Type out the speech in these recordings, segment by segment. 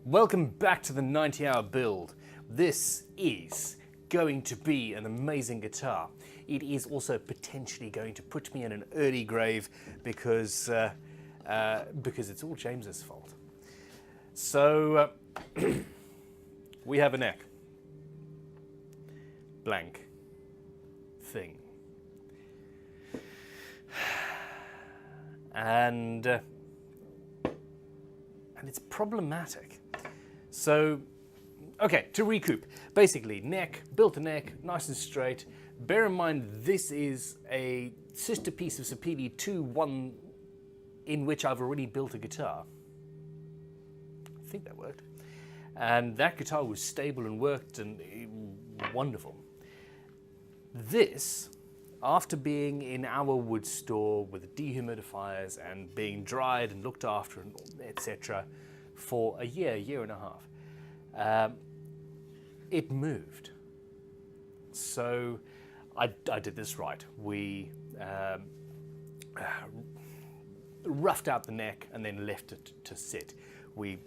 Welcome back to the 90-hour build. This is going to be an amazing guitar. It is also potentially going to put me in an early grave because it's all James's fault. So we have a neck. Blank thing. And it's problematic. So, okay, to recoup. Basically, neck, built a neck, nice and straight. Bear in mind, this is a sister piece of Sapili to one in which I've already built a guitar. I think that worked. And that guitar was stable and worked and wonderful. This, after being in our wood store with dehumidifiers and being dried and looked after, and etc., for a year and a half, it moved. So I did this right. We roughed out the neck and then left it to sit. We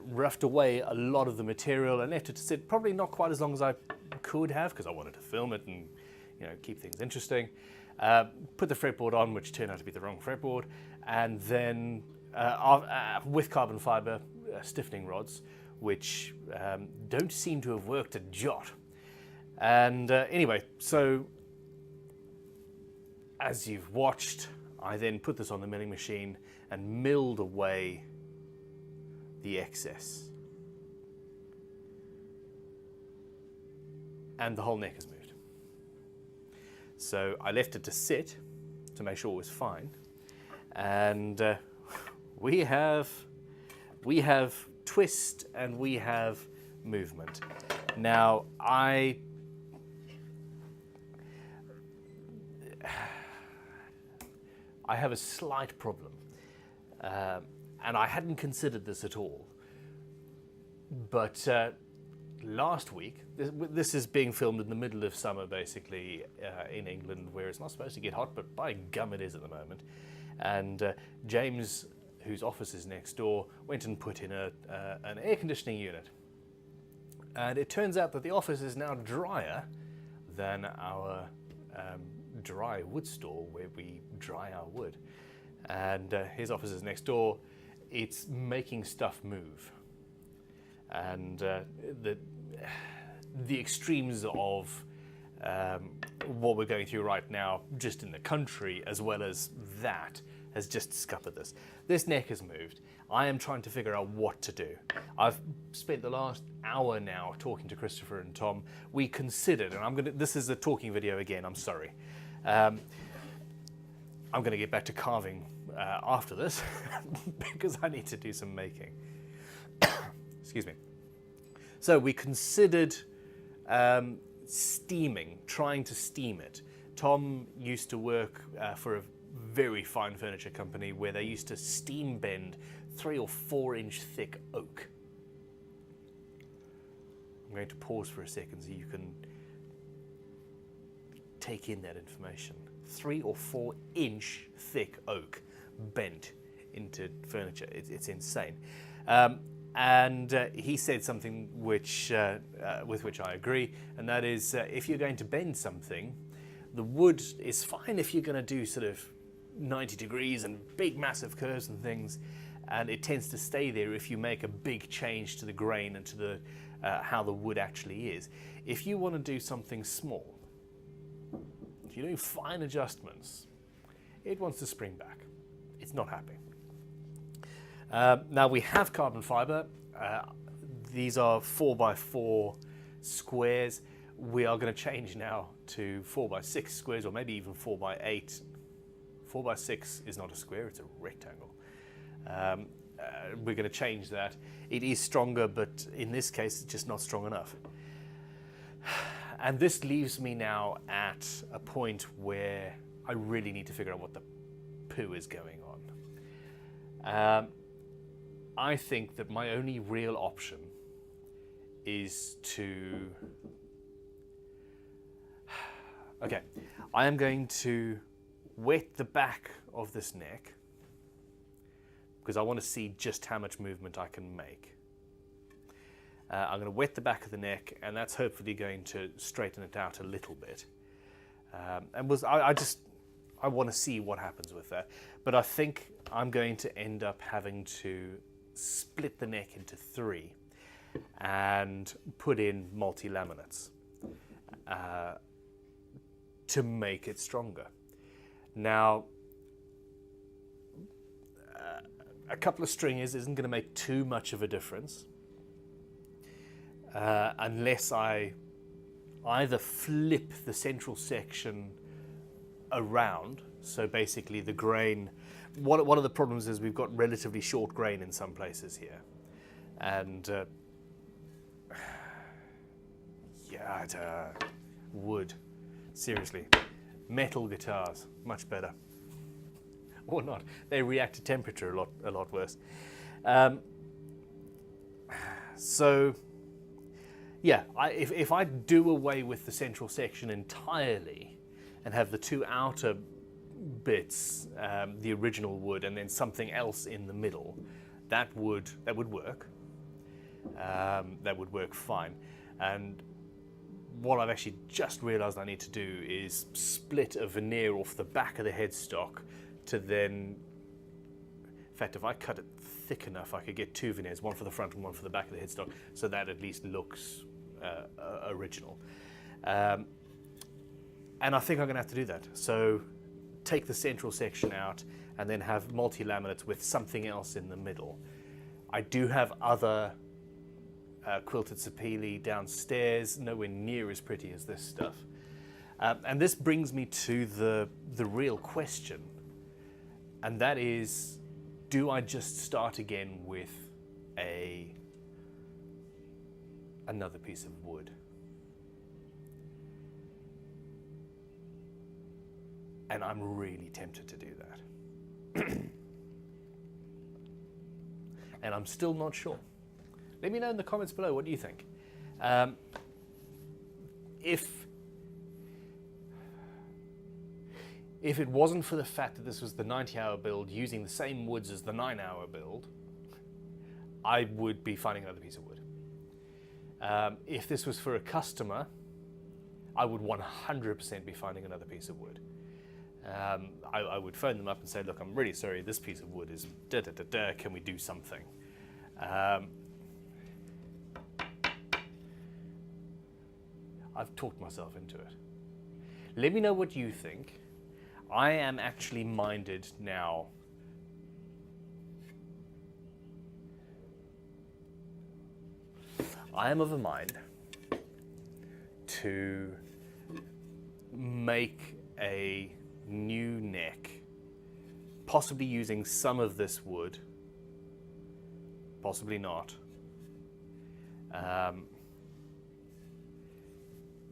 roughed away a lot of the material and left it to sit, probably not quite as long as I could have because I wanted to film it and keep things interesting. Put the fretboard on, which turned out to be the wrong fretboard, and then with carbon fiber stiffening rods, which don't seem to have worked a jot. And anyway, so as you've watched, I then put this on the milling machine and milled away the excess. And the whole neck has moved. So I left it to sit to make sure it was fine. And we have twist and we have movement. Now, I have a slight problem. And I hadn't considered this at all. But last week, this is being filmed in the middle of summer, basically, in England, where it's not supposed to get hot, but by gum it is at the moment. And James, whose office is next door, went and put in an air conditioning unit. And it turns out that the office is now drier than our dry wood store where we dry our wood. And his office is next door. It's making stuff move. And the extremes of what we're going through right now, just in the country, as well as that, has just scuppered this. This neck has moved. I am trying to figure out what to do. I've spent the last hour now talking to Christopher and Tom. We considered, and this is a talking video again, I'm sorry. I'm going to get back to carving after this because I need to do some making. Excuse me. So we considered steaming, trying to steam it. Tom used to work for a very fine furniture company where they used to steam bend 3 or 4 inch thick oak. I'm going to pause for a second so you can take in that information. 3 or 4 inch thick oak bent into furniture. It's insane. And he said something which, with which I agree, and that is if you're going to bend something, the wood is fine if you're going to do sort of 90 degrees and big massive curves and things, and it tends to stay there if you make a big change to the grain and to the how the wood actually is. If you want to do something small, if you're doing fine adjustments, it wants to spring back. It's not happy. Now we have carbon fiber. These are 4x4 squares. We are going to change now to 4x6 squares, or maybe even 4x8. 4x6 is not a square, it's a rectangle. We're going to change that. It is stronger, but in this case, it's just not strong enough. And this leaves me now at a point where I really need to figure out what the poo is going on. I think that my only real option is to... Okay, I am going to wet the back of this neck because I want to see just how much movement I can make. I'm going to wet the back of the neck, and that's hopefully going to straighten it out a little bit. I want to see what happens with that. But I think I'm going to end up having to split the neck into 3 and put in multi-laminates to make it stronger. Now, a couple of stringers isn't going to make too much of a difference unless I either flip the central section around. So basically the grain, one of the problems is we've got relatively short grain in some places here. And wood, seriously, metal guitars, much better. Or not, they react to temperature a lot worse. So yeah, if I do away with the central section entirely and have the 2 outer bits, the original wood, and then something else in the middle, that would work. That would work fine. And what I've actually just realised I need to do is split a veneer off the back of the headstock to then, in fact, if I cut it thick enough, I could get 2 veneers, one for the front and one for the back of the headstock, so that at least looks original. And I think I'm going to have to do that. So take the central section out and then have multi-laminates with something else in the middle. I do have other quilted sapele downstairs, nowhere near as pretty as this stuff. And this brings me to the real question, and that is, do I just start again with another piece of wood? And I'm really tempted to do that. And I'm still not sure. Let me know in the comments below, what do you think? If it wasn't for the fact that this was the 90-hour build using the same woods as the 9-hour build, I would be finding another piece of wood. If this was for a customer, I would 100% be finding another piece of wood. I would phone them up and say, look, I'm really sorry, this piece of wood is da-da-da-da, can we do something? I've talked myself into it. Let me know what you think. I am actually minded now I am of a mind to make a new neck, possibly using some of this wood, possibly not,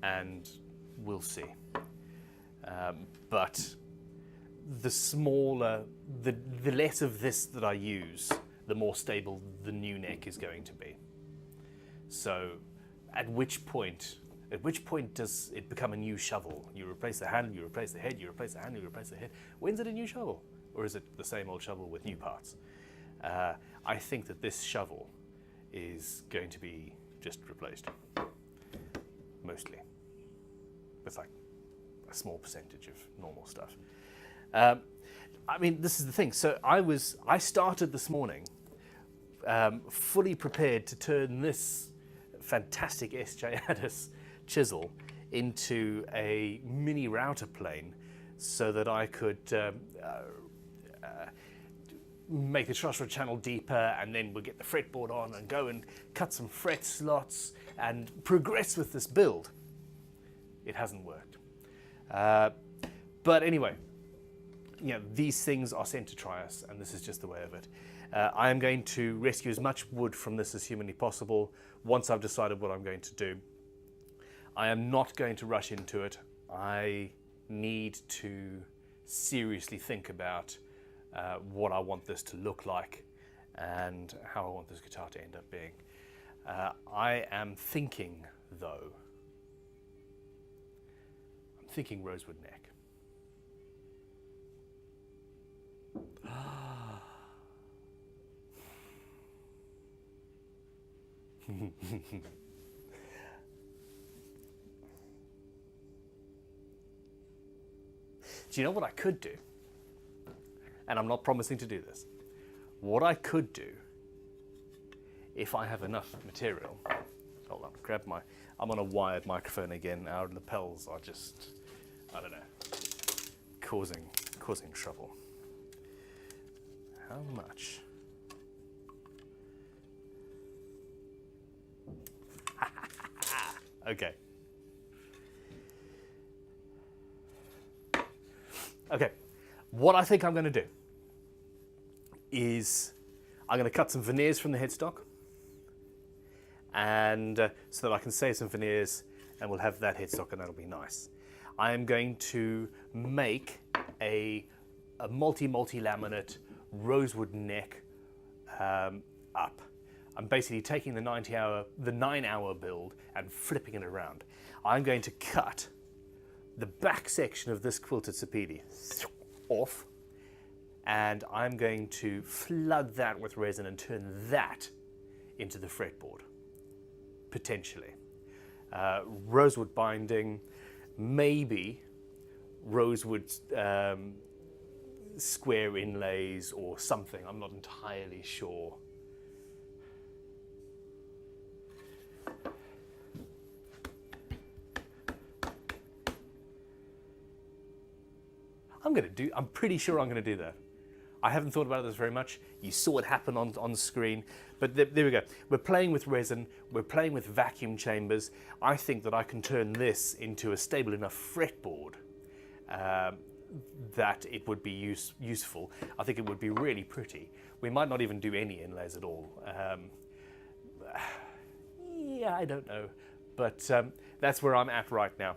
and we'll see. But the smaller, the less of this that I use, the more stable the new neck is going to be. So at which point does it become a new shovel? You replace the handle, you replace the head, you replace the handle, you replace the head. When's it a new shovel? Or is it the same old shovel with new parts? I think that this shovel is going to be just replaced, mostly, with like a small percentage of normal stuff. I mean, this is the thing. So I started this morning fully prepared to turn this fantastic SJ Addis chisel into a mini router plane so that I could make the truss rod channel deeper, and then we'll get the fretboard on and go and cut some fret slots and progress with this build. It hasn't worked. But anyway, you know, these things are sent to try us, and this is just the way of it. I am going to rescue as much wood from this as humanly possible once I've decided what I'm going to do. I am not going to rush into it. I need to seriously think about what I want this to look like and how I want this guitar to end up being. I am thinking, though, I'm thinking rosewood neck. Do you know what I could do? And I'm not promising to do this. What I could do, if I have enough material, hold on, I'm on a wired microphone again. Our lapels are just, I don't know, causing trouble. How much? Okay. Okay, what I think I'm going to do is I'm going to cut some veneers from the headstock, and so that I can save some veneers, and we'll have that headstock, and that'll be nice. I am going to make a multi-laminate rosewood neck up. I'm basically taking the 9-hour build and flipping it around. I'm going to cut the back section of this quilted sapedi off, and I'm going to flood that with resin and turn that into the fretboard, potentially. Rosewood binding, maybe rosewood square inlays or something, I'm not entirely sure. I'm pretty sure I'm going to do that. I haven't thought about this very much. You saw it happen on screen, but there we go. We're playing with resin, we're playing with vacuum chambers. I think that I can turn this into a stable enough fretboard that it would be useful. I think it would be really pretty. We might not even do any inlays at all. Yeah, I don't know, but that's where I'm at right now.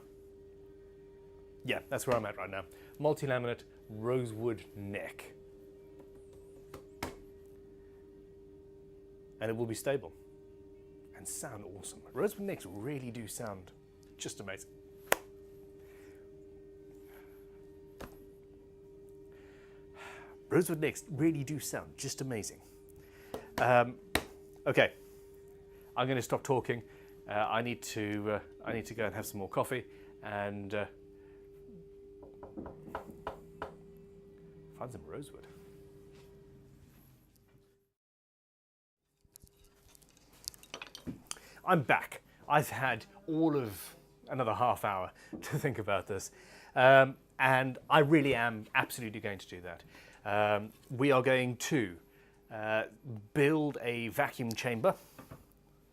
Yeah, that's where I'm at right now. Multi-laminate rosewood neck. And it will be stable and sound awesome. Rosewood necks really do sound just amazing. Rosewood necks really do sound just amazing. Okay, I'm going to stop talking. I need to go and have some more coffee and find some rosewood. I'm back. I've had all of another half hour to think about this, and I really am absolutely going to do that. We are going to build a vacuum chamber,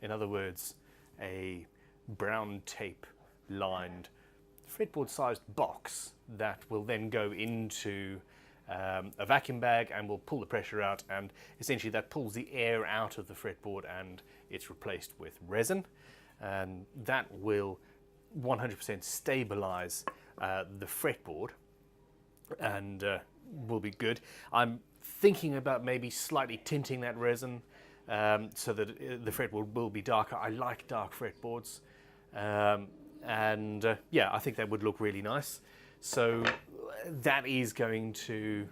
in other words, a brown tape lined fretboard sized box that will then go into a vacuum bag and will pull the pressure out, and essentially that pulls the air out of the fretboard and it's replaced with resin, and that will 100% stabilize the fretboard and will be good. I'm thinking about maybe slightly tinting that resin so that the fretboard will be darker. I like dark fretboards, and yeah, I think that would look really nice. So that is going to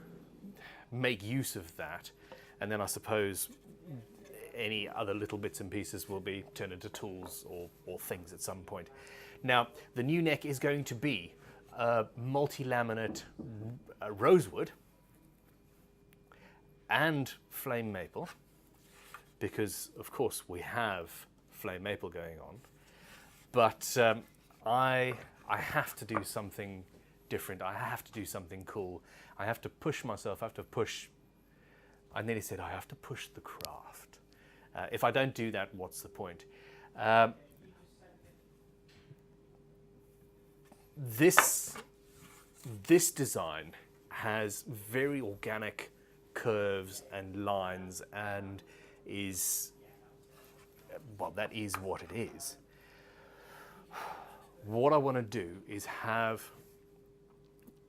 make use of that, and then I suppose any other little bits and pieces will be turned into tools or things at some point. Now, the new neck is going to be multi-laminate rosewood and flame maple, because of course we have flame maple going on, but I have to do something different. I have to do something cool. I have to push myself. I nearly said I have to push the craft. If I don't do that, what's the point? This design has very organic curves and lines, and is, well, that is what it is. What I want to do is have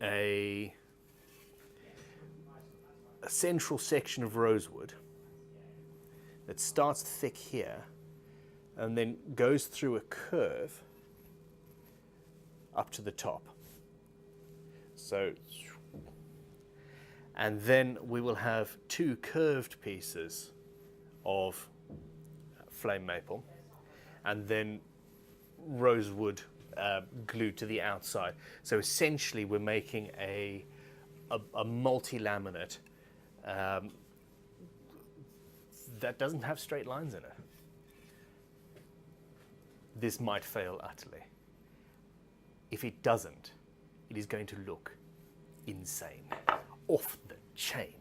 a central section of rosewood that starts thick here and then goes through a curve up to the top. So, and then we will have two curved pieces of flame maple, and then rosewood glued to the outside. So essentially we're making a multi-laminate that doesn't have straight lines in it. This might fail utterly. If it doesn't, it is going to look insane, off the chain.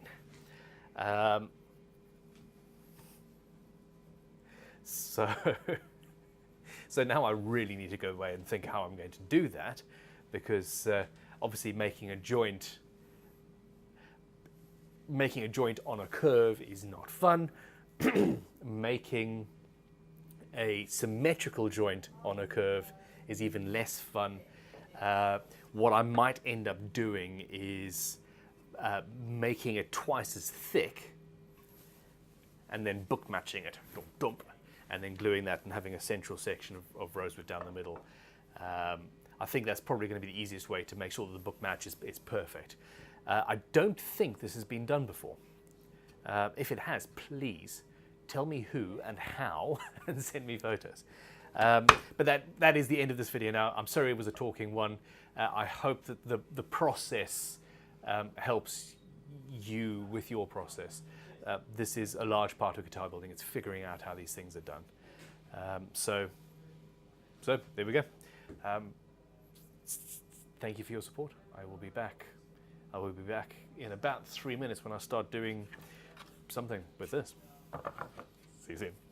So now I really need to go away and think how I'm going to do that, because obviously making a joint on a curve is not fun. Making a symmetrical joint on a curve is even less fun. What I might end up doing is making it twice as thick and then book matching it, dump, and then gluing that and having a central section of rosewood down the middle. I think that's probably going to be the easiest way to make sure that the book match is perfect. I don't think this has been done before. If it has, please tell me who and how and send me photos. But that is the end of this video now. I'm sorry it was a talking one. I hope that the process helps you with your process. This is a large part of guitar building. It's figuring out how these things are done. So there we go. Thank you for your support. I will be back in about 3 minutes when I start doing something with this. See you soon.